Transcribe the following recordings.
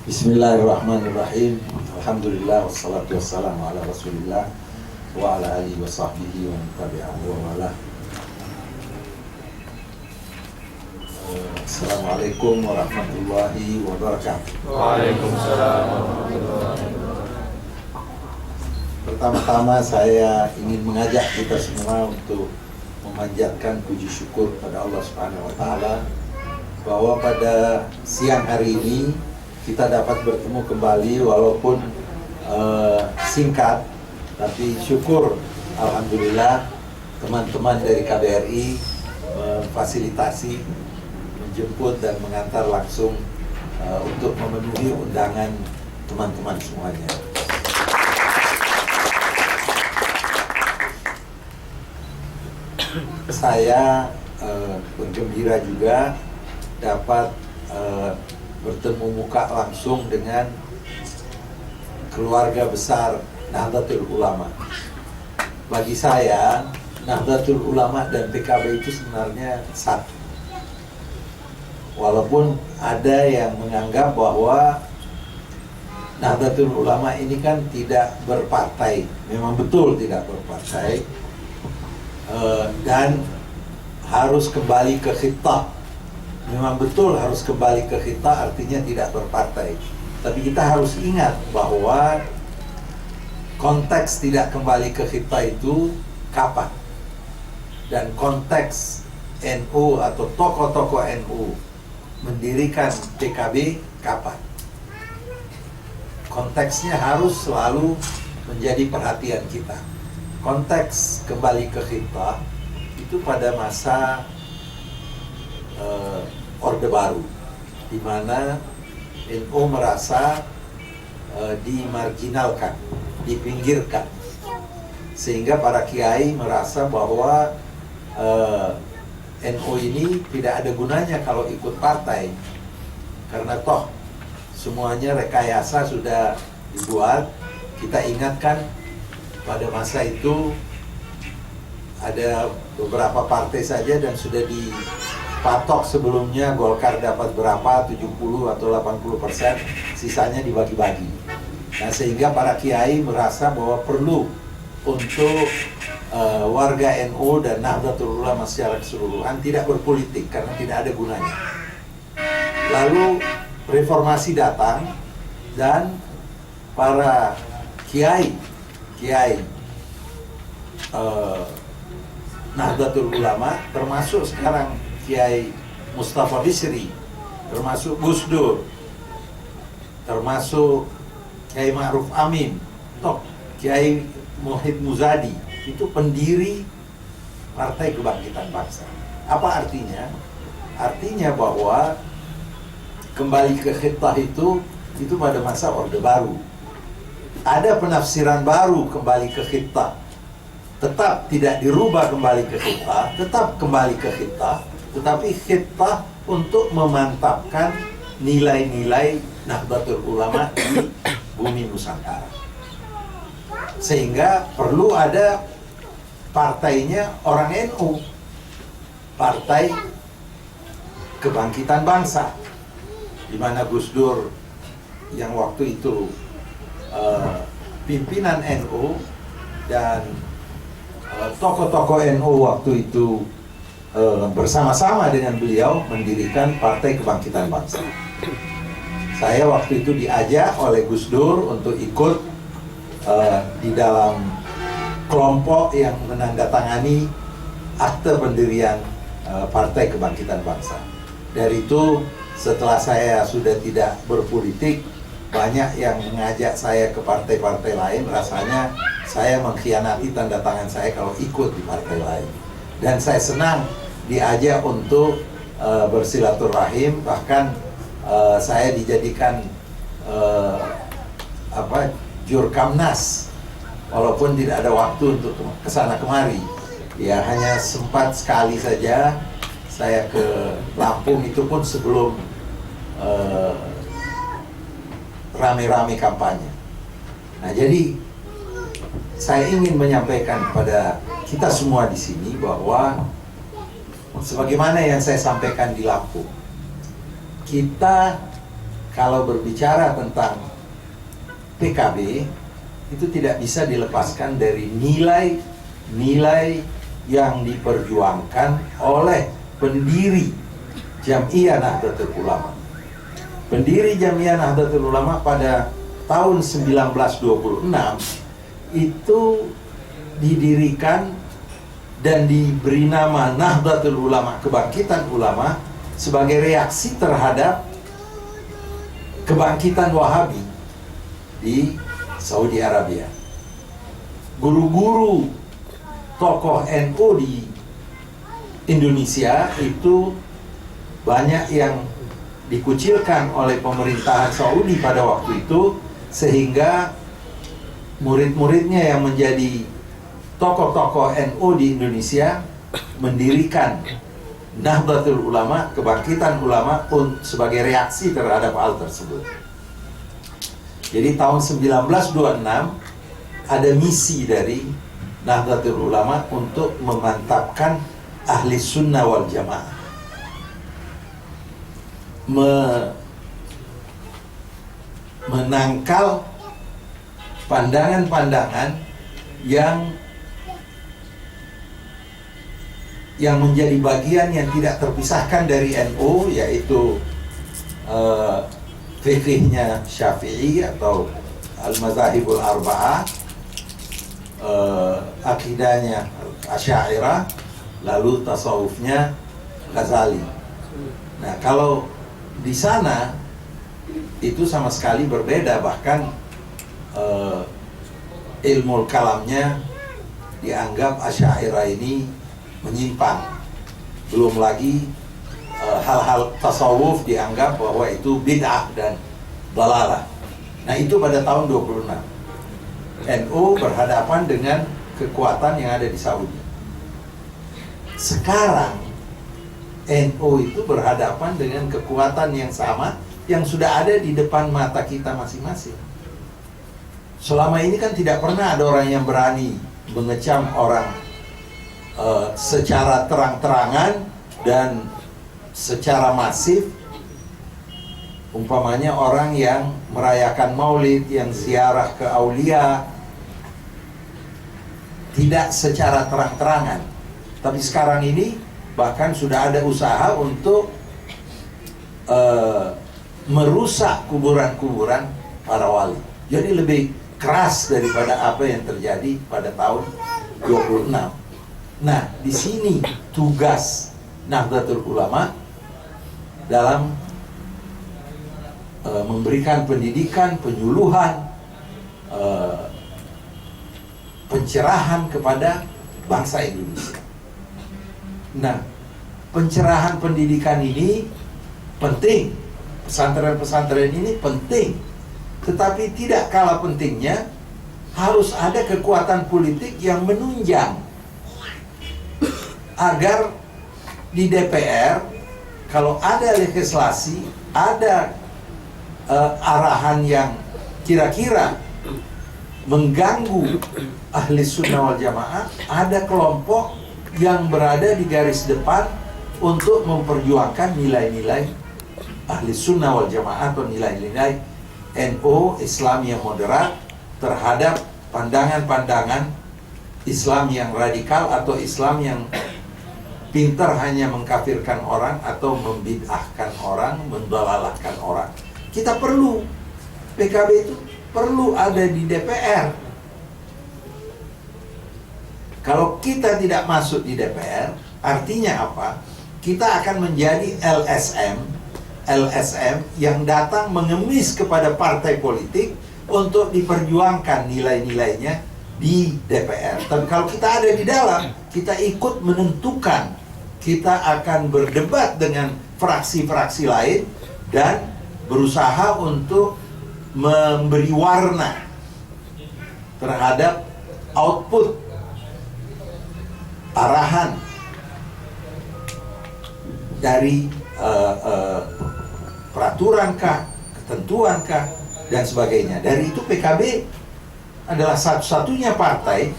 Bismillahirrahmanirrahim. Alhamdulillah wassalatu wassalamu ala Rasulillah wa ala alihi wa sahbihi wa man tabi'ahu wa wala. Assalamualaikum warahmatullahi wabarakatuh. Waalaikumsalam warahmatullahi wabarakatuh. Pertama-tama saya ingin mengajak kita semua untuk memanjatkan puji syukur pada Allah Subhanahu wa taala bahwa pada siang hari ini kita dapat bertemu kembali walaupun singkat, tapi syukur alhamdulillah teman-teman dari KBRI memfasilitasi, menjemput dan mengantar langsung untuk memenuhi undangan teman-teman semuanya. Saya bergembira juga dapat bertemu muka langsung dengan keluarga besar Nahdlatul Ulama. Bagi saya, Nahdlatul Ulama dan PKB itu sebenarnya satu. Walaupun ada yang menganggap bahwa Nahdlatul Ulama ini kan tidak berpartai, memang betul tidak berpartai, dan harus kembali ke khitah. Memang betul harus kembali ke khitah, artinya tidak berpartai. Tapi kita harus ingat bahwa konteks tidak kembali ke khitah itu kapan? Dan konteks NU atau tokoh-tokoh NU mendirikan PKB kapan? Konteksnya harus selalu menjadi perhatian kita. Konteks kembali ke khitah itu pada masa Orde Baru, di mana NU merasa dimarginalkan, dipinggirkan, sehingga para kiai merasa bahwa NU ini tidak ada gunanya kalau ikut partai, karena toh semuanya rekayasa sudah dibuat. Kita ingatkan pada masa itu ada beberapa partai saja dan sudah dipatok sebelumnya Golkar dapat berapa, 70 atau 80%, sisanya dibagi-bagi. Nah, sehingga para kiai merasa bahwa perlu untuk warga NU dan Nahdlatul Ulama secara keseluruhan tidak berpolitik karena tidak ada gunanya. Lalu reformasi datang dan para kiai Nahdlatul Ulama, termasuk sekarang Kiai Mustafa Bisri, termasuk Gus Dur, termasuk Kiai Ma'ruf Amin, toh Kiai Muhyiddin Muzadi, itu pendiri Partai Kebangkitan Bangsa. Apa artinya? Artinya bahwa kembali ke khitah itu pada masa Orde Baru. Ada penafsiran baru kembali ke khitah. Tetap tidak dirubah kembali ke khitah, tetap kembali ke khitah, tetapi khitah untuk memantapkan nilai-nilai Nahdlatul Ulama di bumi Nusantara. Sehingga perlu ada partainya orang NU, Partai Kebangkitan Bangsa, di mana Gus Dur yang waktu itu pimpinan NU dan tokoh-tokoh NU waktu itu bersama-sama dengan beliau mendirikan Partai Kebangkitan Bangsa. Saya waktu itu diajak oleh Gus Dur untuk ikut di dalam kelompok yang menandatangani akte pendirian Partai Kebangkitan Bangsa. Dari itu, setelah saya sudah tidak berpolitik, banyak yang mengajak saya ke partai-partai lain. Rasanya saya mengkhianati tanda tangan saya kalau ikut di partai lain. Dan saya senang diajak untuk bersilaturahim, bahkan saya dijadikan Jurkamnas, walaupun tidak ada waktu untuk kesana kemari. Ya, hanya sempat sekali saja saya ke Lampung, itu pun sebelum rame-rame kampanye. Nah, jadi saya ingin menyampaikan kepada kita semua di sini bahwa sebagaimana yang saya sampaikan di Lampung, kita kalau berbicara tentang PKB itu tidak bisa dilepaskan dari nilai-nilai yang diperjuangkan oleh pendiri Jam'iyah Nahdlatul Ulama. Pendiri Jam'iyah Nahdlatul Ulama pada tahun 1926 itu didirikan dan diberi nama Nahdlatul Ulama, Kebangkitan Ulama, sebagai reaksi terhadap kebangkitan Wahabi di Saudi Arabia. Guru-guru tokoh NU di Indonesia itu banyak yang dikucilkan oleh pemerintahan Saudi pada waktu itu, sehingga murid-muridnya yang menjadi tokoh-tokoh NU di Indonesia mendirikan Nahdlatul Ulama, Kebangkitan Ulama, sebagai reaksi terhadap hal tersebut. Jadi tahun 1926 ada misi dari Nahdlatul Ulama untuk memantapkan ahli sunnah wal jamaah, menangkal pandangan-pandangan yang menjadi bagian yang tidak terpisahkan dari NU, yaitu fikihnya Syafi'i atau Al-Mazahibul Arba'ah, akidahnya Asy'ariyah, lalu tasawufnya Ghazali. Nah, kalau di sana itu sama sekali berbeda, bahkan ilmu kalamnya dianggap Asy'ariyah ini menyimpang. Belum lagi hal-hal tasawuf dianggap bahwa itu bid'ah dan dalalah. Nah, itu pada tahun 26 NU berhadapan dengan kekuatan yang ada di Saudi. Sekarang NU itu berhadapan dengan kekuatan yang sama yang sudah ada di depan mata kita masing-masing. Selama ini kan tidak pernah ada orang yang berani mengecam orang secara terang-terangan dan secara masif. Umpamanya orang yang merayakan maulid, yang ziarah ke aulia, tidak secara terang-terangan. Tapi sekarang ini bahkan sudah ada usaha untuk merusak kuburan-kuburan para wali. Jadi lebih keras daripada apa yang terjadi pada tahun 26. Nah, di sini tugas Nahdlatul Ulama dalam memberikan pendidikan, penyuluhan, pencerahan kepada bangsa Indonesia. Nah, pencerahan pendidikan ini penting, pesantren-pesantren ini penting, tetapi tidak kalah pentingnya harus ada kekuatan politik yang menunjang agar di DPR kalau ada legislasi, ada arahan yang kira-kira mengganggu ahli sunnah wal jamaah, ada kelompok yang berada di garis depan untuk memperjuangkan nilai-nilai ahli sunnah wal jamaah atau nilai-nilai NU, Islam yang moderat, terhadap pandangan-pandangan Islam yang radikal atau Islam yang pintar hanya mengkafirkan orang atau membid'ahkan orang, mendalalahkan orang. Kita perlu, PKB itu perlu ada di DPR. Kalau kita tidak masuk di DPR, artinya apa? Kita akan menjadi LSM yang datang mengemis kepada partai politik untuk diperjuangkan nilai-nilainya di DPR. Tapi kalau kita ada di dalam, kita ikut menentukan. Kita akan berdebat dengan fraksi-fraksi lain dan berusaha untuk memberi warna terhadap output arahan dari peraturankah, ketentuankah, dan sebagainya. Dari itu PKB adalah satu-satunya partai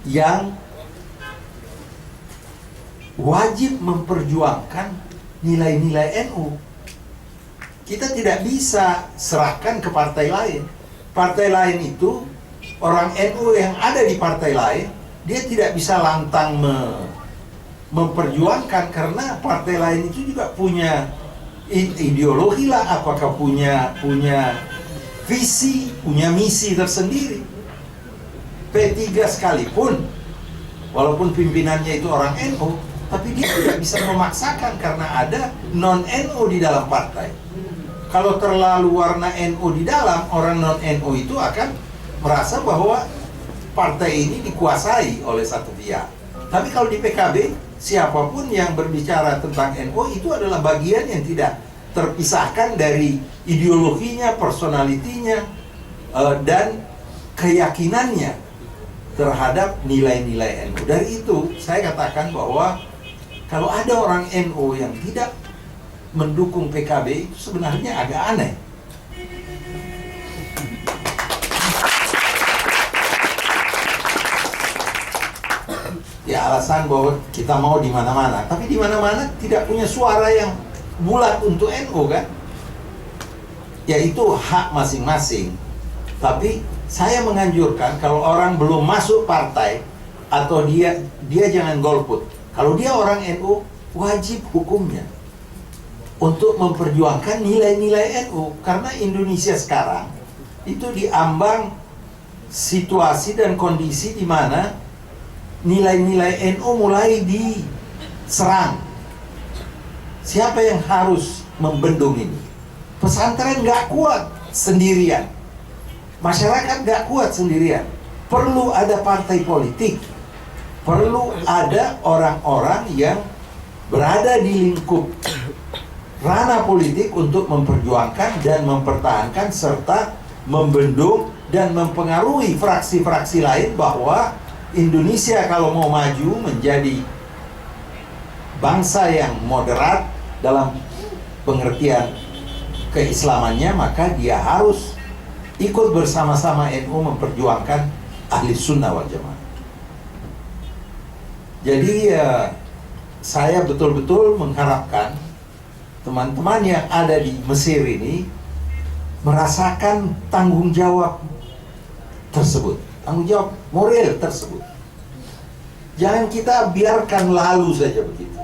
yang wajib memperjuangkan nilai-nilai NU. kita tidak bisa serahkan ke partai lain. Partai lain itu, orang NU yang ada di partai lain, dia tidak bisa lantang memperjuangkan, karena partai lain itu juga punya ideologi lah, apakah punya visi, punya misi tersendiri. P3 sekalipun, walaupun pimpinannya itu orang NU, tapi dia tidak bisa memaksakan karena ada non-NU di dalam partai. Kalau terlalu warna NU di dalam, orang non-NU itu akan merasa bahwa partai ini dikuasai oleh satu pihak. Tapi kalau di PKB, siapapun yang berbicara tentang NU itu adalah bagian yang tidak terpisahkan dari ideologinya, personalitinya, dan keyakinannya terhadap nilai-nilai NU. Dari itu, saya katakan bahwa kalau ada orang NU yang tidak mendukung PKB, itu sebenarnya agak aneh. Ya, alasan bahwa kita mau di mana-mana, tapi di mana-mana tidak punya suara yang bulat untuk NU kan? Ya, itu hak masing-masing. Tapi saya menganjurkan kalau orang belum masuk partai atau dia jangan golput. Kalau dia orang NU, wajib hukumnya untuk memperjuangkan nilai-nilai NU, karena Indonesia sekarang itu diambang situasi dan kondisi di mana nilai-nilai NU mulai diserang. Siapa yang harus membendung ini? Pesantren nggak kuat sendirian, masyarakat nggak kuat sendirian. Perlu ada partai politik, perlu ada orang-orang yang berada di lingkup ranah politik untuk memperjuangkan dan mempertahankan serta membendung dan mempengaruhi fraksi-fraksi lain bahwa Indonesia kalau mau maju menjadi bangsa yang moderat dalam pengertian keislamannya, maka dia harus ikut bersama-sama NU memperjuangkan ahli sunnah wal jamaah. Jadi saya betul-betul mengharapkan teman-teman yang ada di Mesir ini merasakan tanggung jawab tersebut, tanggung jawab moral tersebut. Jangan kita biarkan lalu saja begitu.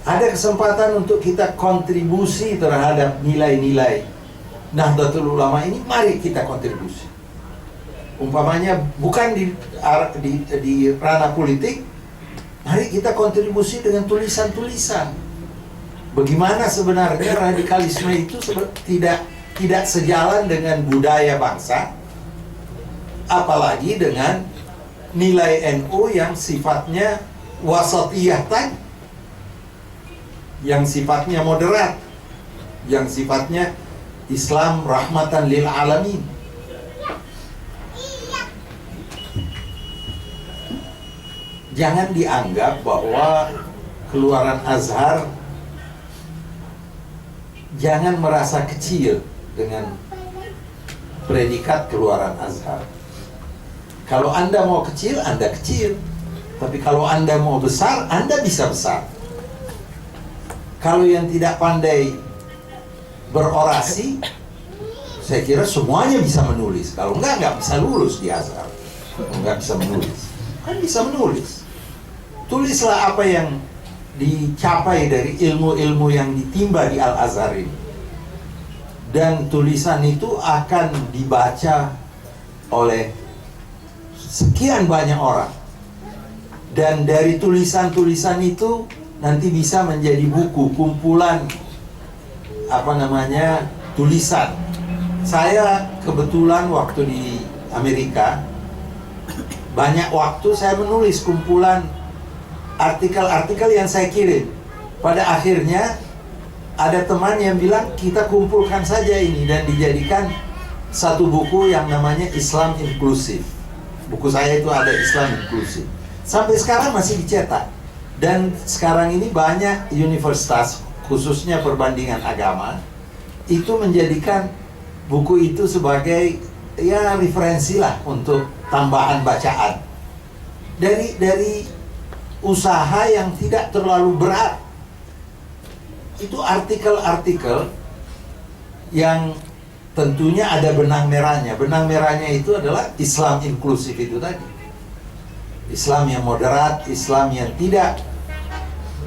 Ada kesempatan untuk kita kontribusi terhadap nilai-nilai Nahdlatul Ulama ini, mari kita kontribusi. Umpamanya bukan di ranah politik, mari kita kontribusi dengan tulisan-tulisan. Bagaimana sebenarnya radikalisme itu tidak sejalan dengan budaya bangsa, apalagi dengan nilai NU yang sifatnya wasatiyah tadi, yang sifatnya moderat, yang sifatnya Islam rahmatan lil alamin. Jangan dianggap bahwa keluaran Azhar, jangan merasa kecil dengan predikat keluaran Azhar. Kalau Anda mau kecil, Anda kecil. Tapi kalau Anda mau besar, Anda bisa besar. Kalau yang tidak pandai berorasi, saya kira semuanya bisa menulis. Kalau nggak bisa lulus di Azhar. Nggak bisa menulis. Kan bisa menulis. Tulislah apa yang dicapai dari ilmu-ilmu yang ditimba di Al-Azhar ini. Dan tulisan itu akan dibaca oleh sekian banyak orang. Dan dari tulisan-tulisan itu nanti bisa menjadi buku, kumpulan tulisan. Saya kebetulan waktu di Amerika banyak waktu saya menulis kumpulan artikel-artikel yang saya kirim. Pada akhirnya ada teman yang bilang kita kumpulkan saja ini dan dijadikan satu buku yang namanya Islam Inklusif. Buku saya itu ada Islam Inklusif. Sampai sekarang masih dicetak. Dan sekarang ini banyak universitas, khususnya perbandingan agama, itu menjadikan buku itu sebagai referensi lah untuk tambahan bacaan. Dari usaha yang tidak terlalu berat. Itu artikel-artikel yang tentunya ada benang merahnya. Benang merahnya itu adalah Islam inklusif itu tadi. Islam yang moderat, Islam yang tidak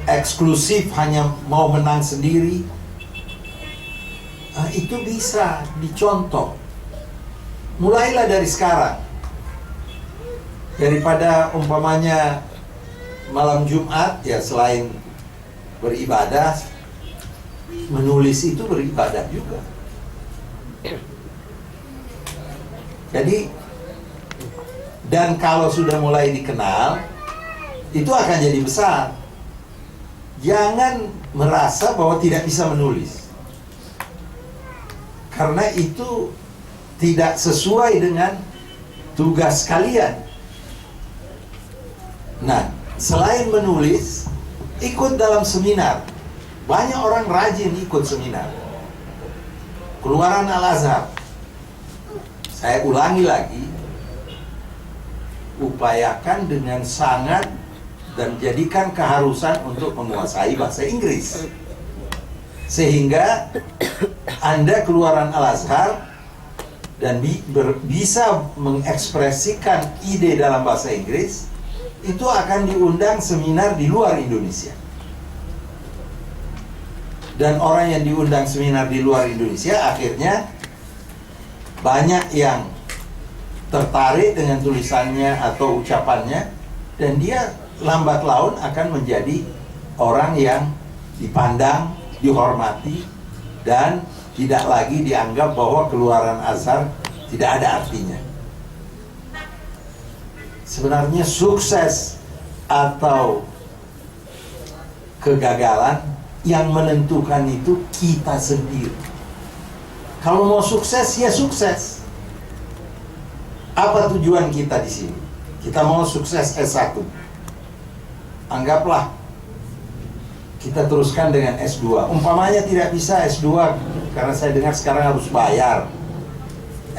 eksklusif, hanya mau menang sendiri. Itu bisa dicontoh. Mulailah dari sekarang. Daripada umpamanya malam Jumat, ya selain beribadah, menulis itu beribadah juga. Jadi, dan kalau sudah mulai dikenal, itu akan jadi besar. Jangan merasa bahwa tidak bisa menulis, karena itu tidak sesuai dengan tugas kalian. Nah, selain menulis, ikut dalam seminar. Banyak orang rajin ikut seminar. Keluaran Al-Azhar. Saya ulangi lagi, upayakan dengan sangat dan jadikan keharusan untuk menguasai bahasa Inggris. Sehingga Anda keluaran Al-Azhar dan bisa mengekspresikan ide dalam bahasa Inggris, itu akan diundang seminar di luar Indonesia. Dan orang yang diundang seminar di luar Indonesia akhirnya banyak yang tertarik dengan tulisannya atau ucapannya, dan dia lambat laun akan menjadi orang yang dipandang, dihormati, dan tidak lagi dianggap bahwa keluaran Azhar tidak ada artinya. Sebenarnya sukses atau kegagalan yang menentukan itu kita sendiri. Kalau mau sukses, ya sukses. Apa tujuan kita di sini? Kita mau sukses S1. Anggaplah kita teruskan dengan S2. Umpamanya tidak bisa S2, karena saya dengar sekarang harus bayar.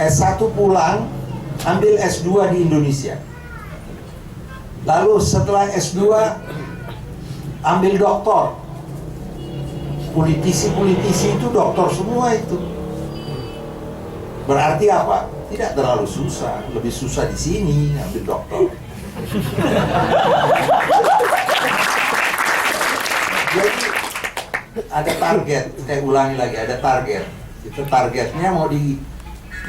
S1 pulang, ambil S2 di Indonesia. Lalu setelah S2, ambil doktor. Politisi-politisi itu doktor semua itu. Berarti apa? Tidak terlalu susah. Lebih susah di sini ambil doktor. Jadi ada target. Saya ulangi lagi, ada target. Itu targetnya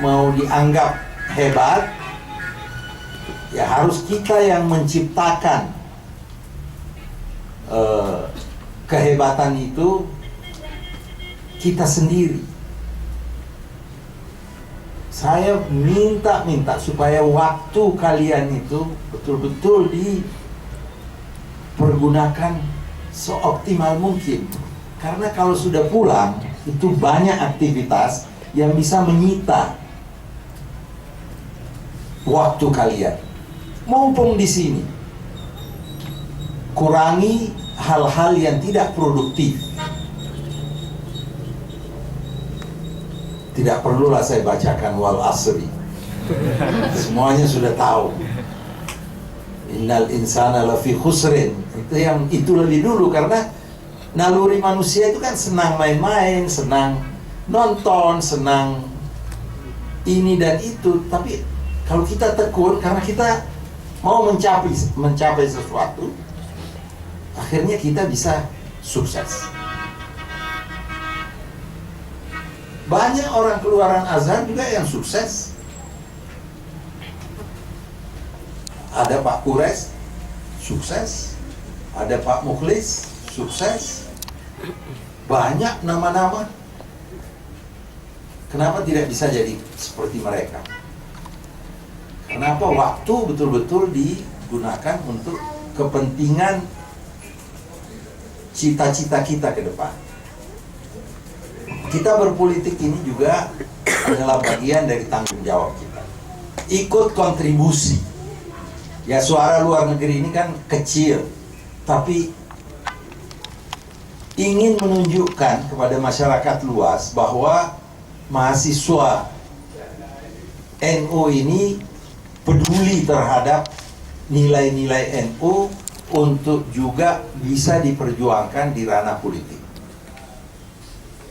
mau dianggap hebat, ya harus kita yang menciptakan kehebatan itu kita sendiri. Saya minta supaya waktu kalian itu betul-betul dipergunakan seoptimal mungkin. Karena kalau sudah pulang, itu banyak aktivitas yang bisa menyita waktu kalian. Mumpung di sini, kurangi hal-hal yang tidak produktif. Tidak perlulah saya bacakan wal asri. Semuanya sudah tahu. Innal insana lafi khusrin. Itu lebih dulu, karena naluri manusia itu kan senang main-main, senang nonton, senang ini dan itu. Tapi kalau kita tekun karena kita mau mencapai sesuatu, akhirnya kita bisa sukses. Banyak orang keluaran Azhar juga yang sukses. Ada Pak Kures, sukses. Ada Pak Mukhlis, sukses. Banyak nama-nama. Kenapa tidak bisa jadi seperti mereka? Kenapa waktu betul-betul digunakan untuk kepentingan cita-cita kita ke depan? Kita berpolitik ini juga adalah bagian dari tanggung jawab kita. Ikut kontribusi. Ya, suara luar negeri ini kan kecil, tapi ingin menunjukkan kepada masyarakat luas bahwa mahasiswa NU ini peduli terhadap nilai-nilai NU untuk juga bisa diperjuangkan di ranah politik.